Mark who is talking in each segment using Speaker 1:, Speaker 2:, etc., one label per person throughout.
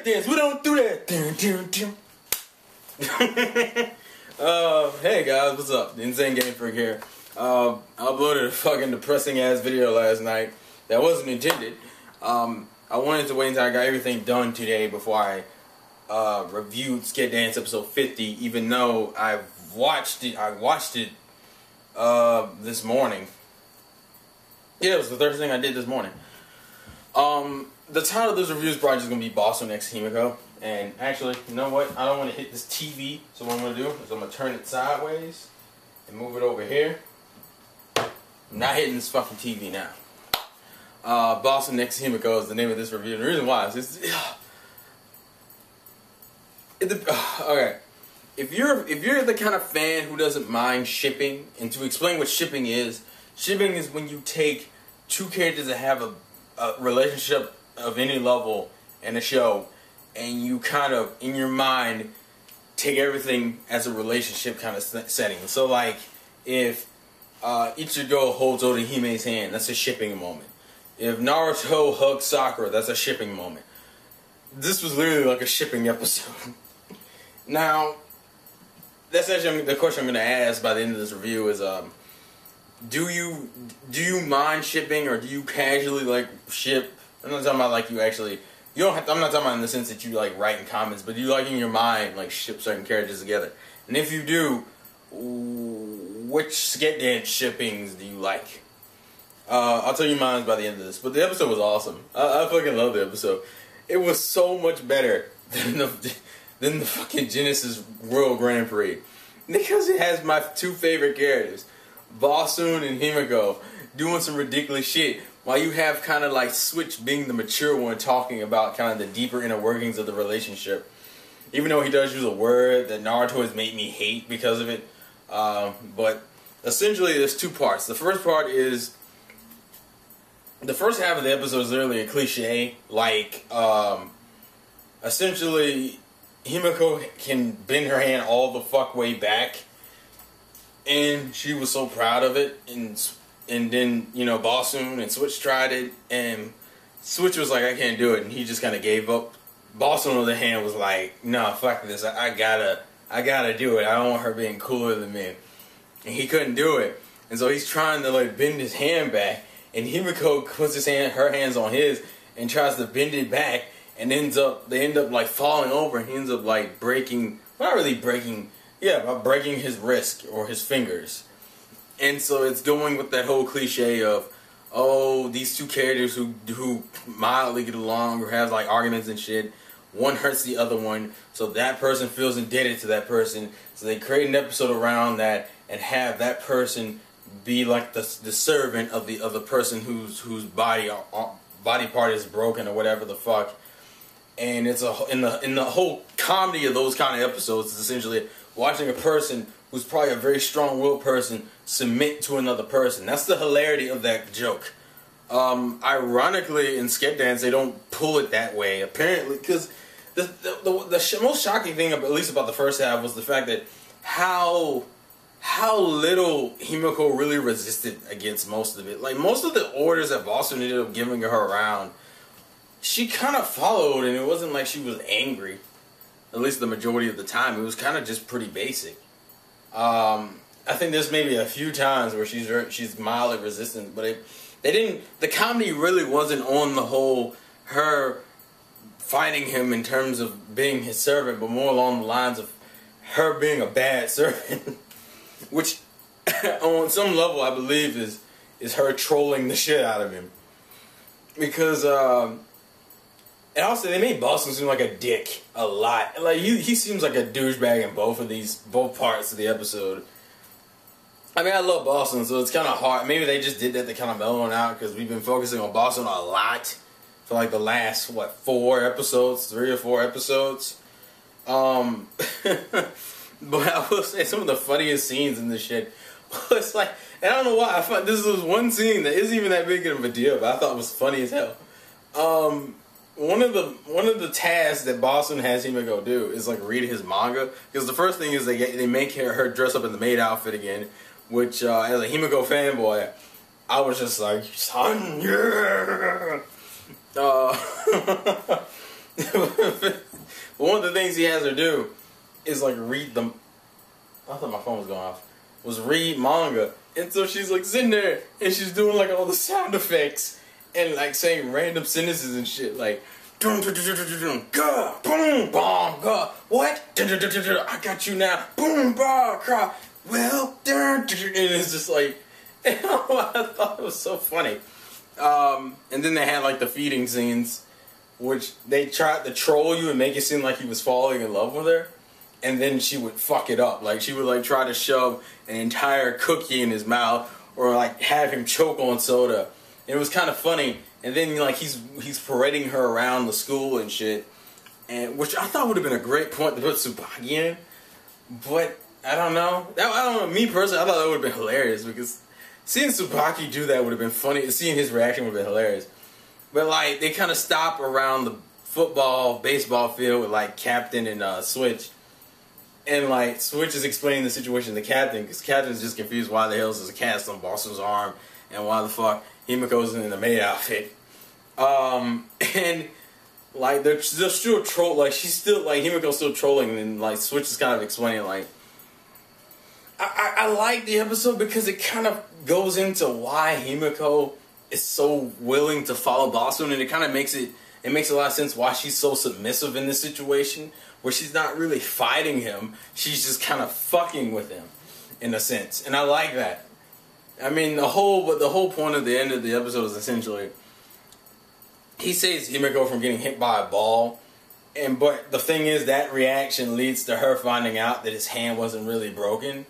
Speaker 1: dance. We don't do that. Hey guys, what's up? The Insane Game Freak here. I uploaded a fucking depressing ass video last night that wasn't intended. I wanted to wait until I got everything done today before I reviewed Sket Dance episode 50, even though I watched it this morning. Yeah, it was the first thing I did this morning. The title of this review is probably just going to be BossunxHimeko. And actually, you know what? I don't want to hit this TV, so what I'm going to do is I'm going to turn it sideways and move it over here. I'm not hitting this fucking TV now. BossunxHimeko is the name of this review. And the reason why is okay. If you're the kind of fan who doesn't mind shipping, and to explain what shipping is when you take two characters that have a relationship of any level in a show, and you kind of, in your mind, take everything as a relationship kind of setting. So, like, if Ichigo holds Odahime's hand, that's a shipping moment. If Naruto hugs Sakura, that's a shipping moment. This was literally like a shipping episode. Now, that's actually the question I'm going to ask by the end of this review is, do you mind shipping, or do you casually like ship? I'm not talking about like you actually. You don't have to, I'm not talking about in the sense that you like write in comments, but do you like in your mind like ship certain characters together? And if you do, which Sket Dance shippings do you like? I'll tell you mine by the end of this. But the episode was awesome. I fucking love the episode. It was so much better than the fucking Genesis World Grand Prix, because it has my two favorite characters, Bossun and Himeko, doing some ridiculous shit, while you have kind of like Switch being the mature one, talking about kind of the deeper inner workings of the relationship. Even though he does use a word that Naruto has made me hate because of it. But essentially there's two parts. The first part is, the first half of the episode is literally a cliche. Like, essentially, Himeko can bend her hand all the fuck way back. And she was so proud of it, and then, you know, Bossun and Switch tried it, and Switch was like, I can't do it, and he just kind of gave up. Bossun, on the other hand, was like, nah, fuck this, I gotta do it, I don't want her being cooler than me. And he couldn't do it, and so he's trying to, like, bend his hand back, and Himeko puts her hands on his, and tries to bend it back, and they end up, like, falling over, and he ends up, like, breaking, not really breaking, yeah, by breaking his wrist or his fingers. And so it's going with that whole cliche of, oh, these two characters who mildly get along or have like arguments and shit, one hurts the other one, so that person feels indebted to that person. So they create an episode around that and have that person be like the servant of the person whose body part is broken or whatever the fuck. And it's in the whole comedy of those kind of episodes is essentially watching a person who's probably a very strong-willed person submit to another person. That's the hilarity of that joke. Ironically, in Sket Dance, they don't pull it that way, apparently, because the most shocking thing, at least about the first half, was the fact that how little Himeko really resisted against most of it. Like, most of the orders that Bossun ended up giving her around, she kind of followed, and it wasn't like she was angry. At least the majority of the time, it was kind of just pretty basic. I think there's maybe a few times where she's mildly resistant, but the comedy really wasn't on the whole her fighting him in terms of being his servant, but more along the lines of her being a bad servant, which on some level I believe is her trolling the shit out of him, because and also, they made Bossun seem like a dick a lot. Like, he seems like a douchebag in both parts of the episode. I mean, I love Bossun, so it's kind of hard. Maybe they just did that to kind of mellow him out, because we've been focusing on Bossun a lot for like the last, what, 3 or 4 episodes. But I will say some of the funniest scenes in this shit was like, and I don't know why, I thought this was one scene that isn't even that big of a deal, but I thought it was funny as hell. One of the tasks that Bossun has Himeko do is like read his manga, because the first thing is they make her dress up in the maid outfit again, which as a Himeko fanboy, I was just like, son, yeah. things he has her do is like read the. I thought my phone was going off. Was read manga, and so she's like sitting there and she's doing like all the sound effects and like saying random sentences and shit like. Dun, dun, dun, dun, dun, dun, gah, boom, bomb, gah, what? Dun, dun, dun, dun, dun, I got you now. Boom, bah, cry. Well, dun, dun, dun, and it's just like, I thought it was so funny. And then they had like the feeding scenes, which they tried to troll you and make it seem like he was falling in love with her, and then she would fuck it up. Like she would like try to shove an entire cookie in his mouth, or like have him choke on soda. And it was kind of funny. And then like he's parading her around the school and shit, and which I thought would have been a great point to put Tsubaki in, but I don't know. Me personally, I thought that would have been hilarious because seeing Tsubaki do that would have been funny. Seeing his reaction would have been hilarious. But like they kind of stop around the football, baseball field with like Captain and Switch, and like Switch is explaining the situation to the Captain because Captain's just confused why the hell is a cast on Boston's arm and why the fuck Himeko's in the maid outfit. And like they're still troll, like she's still like Himeko's still trolling, and like Switch is kind of explaining like I like the episode because it kind of goes into why Himeko is so willing to follow Bossun, and it kind of makes a lot of sense why she's so submissive in this situation where she's not really fighting him, she's just kind of fucking with him in a sense, and I like that. I mean, the whole point of the end of the episode is essentially he saves Himeko from getting hit by a ball, but the thing is that reaction leads to her finding out that his hand wasn't really broken,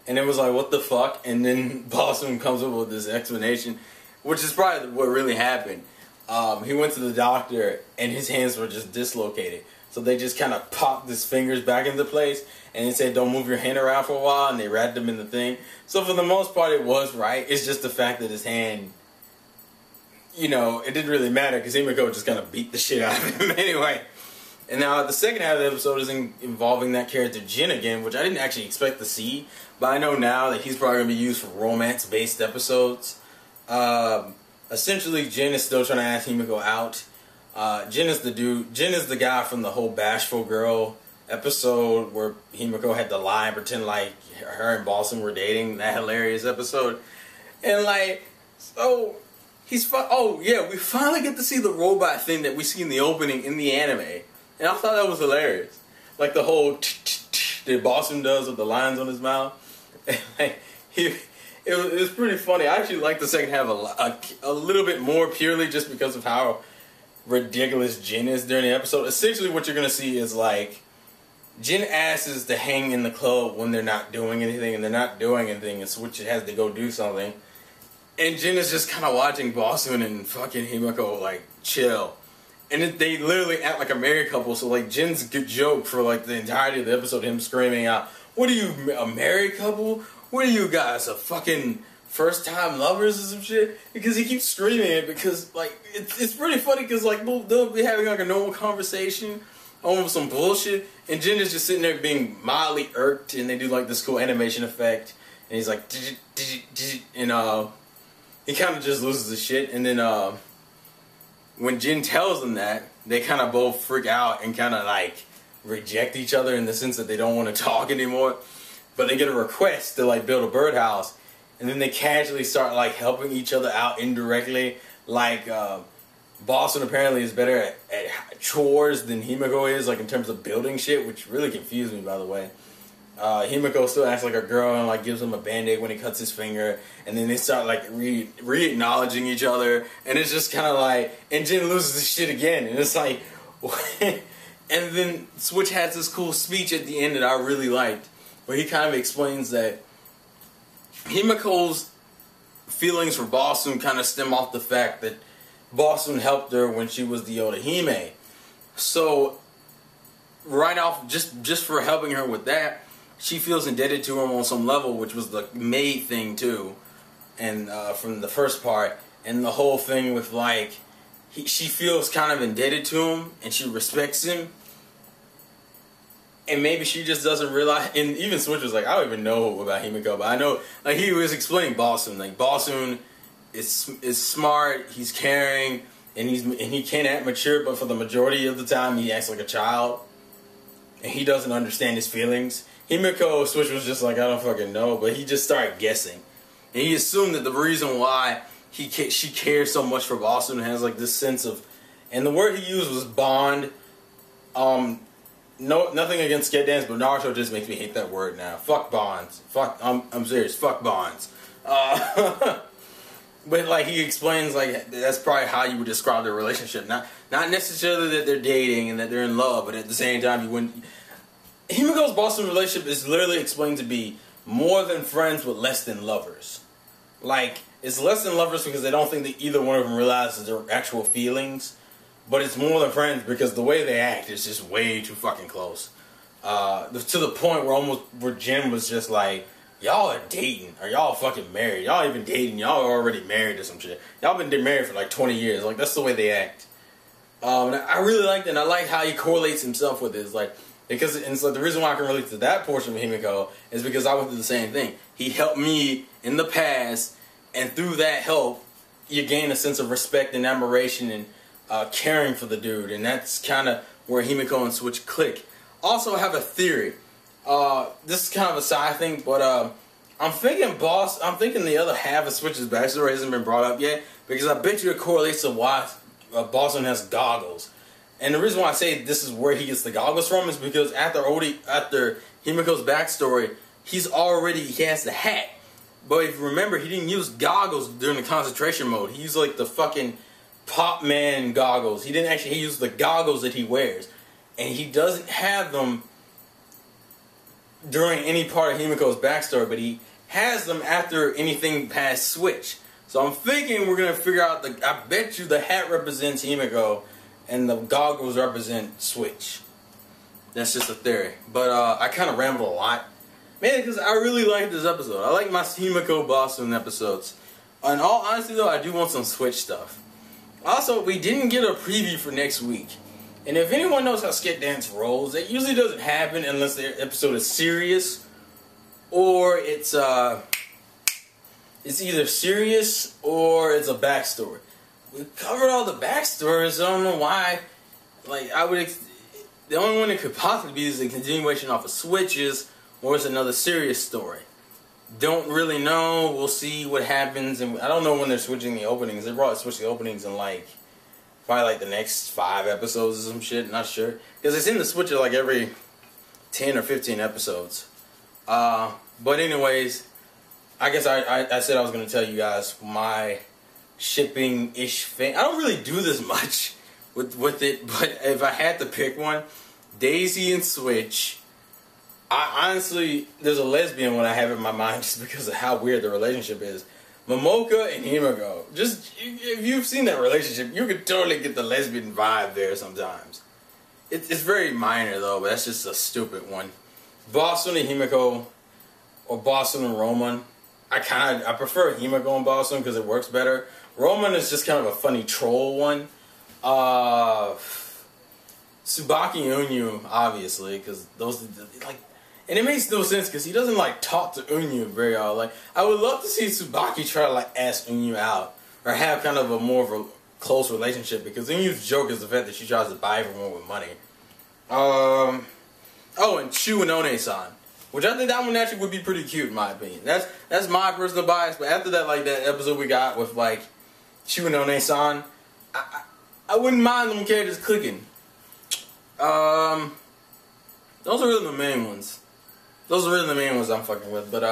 Speaker 1: and it was like, what the fuck? And then Bossun comes up with this explanation, which is probably what really happened. He went to the doctor and his hands were just dislocated, so they just kind of popped his fingers back into place, and he said, don't move your hand around for a while, and they wrapped him in the thing. So for the most part, it was right. It's just the fact that his hand, you know, it didn't really matter because Himeko just kind of beat the shit out of him anyway. And now the second half of the episode is involving that character Jin again, which I didn't actually expect to see, but I know now that he's probably going to be used for romance-based episodes. Essentially, Jin is still trying to ask Himeko out. Jin is the guy from the whole Bashful Girl episode where Himeko had to lie and pretend like her and Bossun were dating. That hilarious episode. And like, so oh yeah, we finally get to see the robot thing that we see in the opening in the anime, and I thought that was hilarious. Like the whole that Bossun does with the lines on his mouth. Like, it was pretty funny. I actually liked the second half a little bit more purely just because of how ridiculous Jin is during the episode. Essentially, what you're gonna see is like Jin asks to hang in the club when they're not doing anything, and Switch has to go do something. And Jin is just kind of watching Bossun and fucking Himeko like chill, and they literally act like a married couple. So like Jin's good joke for like the entirety of the episode, him screaming out, "What are you, a married couple? What are you guys, a fucking first time lovers or some shit?" Because he keeps screaming it because like it's pretty funny because like they'll be having like a normal conversation over some bullshit, and Jin is just sitting there being mildly irked, and they do like this cool animation effect, and he's like, and he kind of just loses his shit, and then when Jin tells them that, they kind of both freak out and kind of like reject each other in the sense that they don't want to talk anymore, but they get a request to like build a birdhouse, and then they casually start like helping each other out indirectly, like Bossun apparently is better at chores than Himeko is, like in terms of building shit, which really confused me, by the way. Himeko still acts like a girl and like gives him a band-aid when he cuts his finger, and then they start like re-acknowledging each other, and it's just kind of like, and Jin loses his shit again, and it's like, and then Switch has this cool speech at the end that I really liked, where he kind of explains that Himeko's feelings for Bossun kind of stem off the fact that Bossun helped her when she was the Otahime. So, right off, just for helping her with that, she feels indebted to him on some level, which was the maid thing too, and from the first part, and the whole thing with like, she feels kind of indebted to him, and she respects him, and maybe she just doesn't realize, and even Switch was like, I don't even know about Himeko, but I know, like he was explaining Bossun, like Bossun is smart, he's caring, and he can act mature, but for the majority of the time he acts like a child. and he doesn't understand his feelings. Himeko Switch was just like, I don't fucking know, but he just started guessing. And he assumed that the reason why she cares so much for Bossun and has like this sense of, and the word he used was bond. No, nothing against Sket dance, but Naruto just makes me hate that word now. Fuck bonds. Fuck, I'm serious. Fuck bonds. But like he explains, like that's probably how you would describe their relationship. Not necessarily that they're dating and that they're in love, but at the same time, you wouldn't. Himeko's Bossun relationship is literally explained to be more than friends, but less than lovers. Like it's less than lovers because they don't think that either one of them realizes their actual feelings. But it's more than friends because the way they act is just way too fucking close. To the point where Jim was just like, y'all are dating, or y'all fucking married. Y'all even dating, y'all are already married or some shit. Y'all been married for like 20 years. Like, that's the way they act. And I really liked it, and I like how he correlates himself with it. It's like, because, and so the reason why I can relate to that portion of Himeko is because I went through the same thing. He helped me in the past, and through that help, you gain a sense of respect and admiration and caring for the dude, and that's kind of where Himeko and Switch click. Also, I have a theory. This is kind of a side thing, but I'm thinking the other half of Switch's backstory hasn't been brought up yet, because I bet you it correlates to why Bossun has goggles. And the reason why I say this is where he gets the goggles from is because after Himeko's backstory, he has the hat. But if you remember, he didn't use goggles during the concentration mode. He used like the fucking Pop Man goggles. He used the goggles that he wears. And he doesn't have them during any part of Himeko's backstory, but he has them after anything past Switch. So I'm thinking we're going to figure out, I bet you the hat represents Himeko and the goggles represent Switch. That's just a theory. But I kind of rambled a lot. Man, because I really like this episode. I like my Himeko Bossun episodes. In all honesty though, I do want some Switch stuff. Also, we didn't get a preview for next week. And if anyone knows how Sket Dance rolls, it usually doesn't happen unless the episode is serious, or it's either serious or it's a backstory. We covered all the backstories. I don't know why. Like the only one it could possibly be is a continuation off of Switches, or it's another serious story. Don't really know. We'll see what happens, and I don't know when they're switching the openings. They probably switch the openings in like probably like the next 5 episodes or some shit. Not sure, because they seem to switch it like every 10 or 15 episodes. But anyways, I guess I said I was gonna tell you guys my shipping-ish thing. I don't really do this much with it, but if I had to pick one, Daisy and Switch. I honestly, there's a lesbian one I have in my mind just because of how weird the relationship is. Momoka and Himeko. Just, if you've seen that relationship, you could totally get the lesbian vibe there sometimes. It's very minor though, but that's just a stupid one. Bossun and Himeko, or Bossun and Roman. I prefer Himeko and Bossun because it works better. Roman is just kind of a funny troll one. Tsubaki Unyu, obviously, because those, like, and it makes no sense because he doesn't like talk to Unyu very often. Like, I would love to see Tsubaki try to like ask Unyu out or have kind of a more of a close relationship, because Unyu's joke is the fact that she tries to buy everyone with money. Oh, and Shu and One-san, which I think that one actually would be pretty cute in my opinion. That's my personal bias. But after that, like that episode we got with like Shu and One-san, I wouldn't mind them characters clicking. Those are really the main ones. Those are really the main ones I'm fucking with. But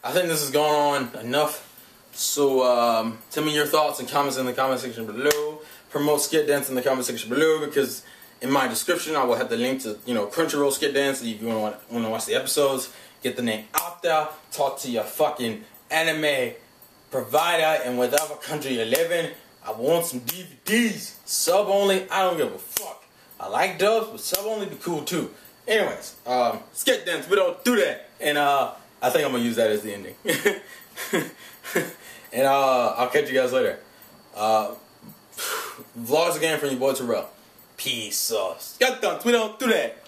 Speaker 1: I think this is going on enough. So tell me your thoughts and comments in the comment section below. Promote Sket Dance in the comment section below, because in my description I will have the link to, you know, Crunchyroll Sket Dance if you want to watch the episodes. Get the name out there. Talk to your fucking anime provider in whatever country you live in. I want some DVDs. Sub only. I don't give a fuck. I like dubs, but sub only be cool too. Anyways, Sket Dance, we don't do that. And I think I'm gonna use that as the ending. And I'll catch you guys later. Vlogs again from your boy Terrell. Peace. Sket Dance, we don't do that.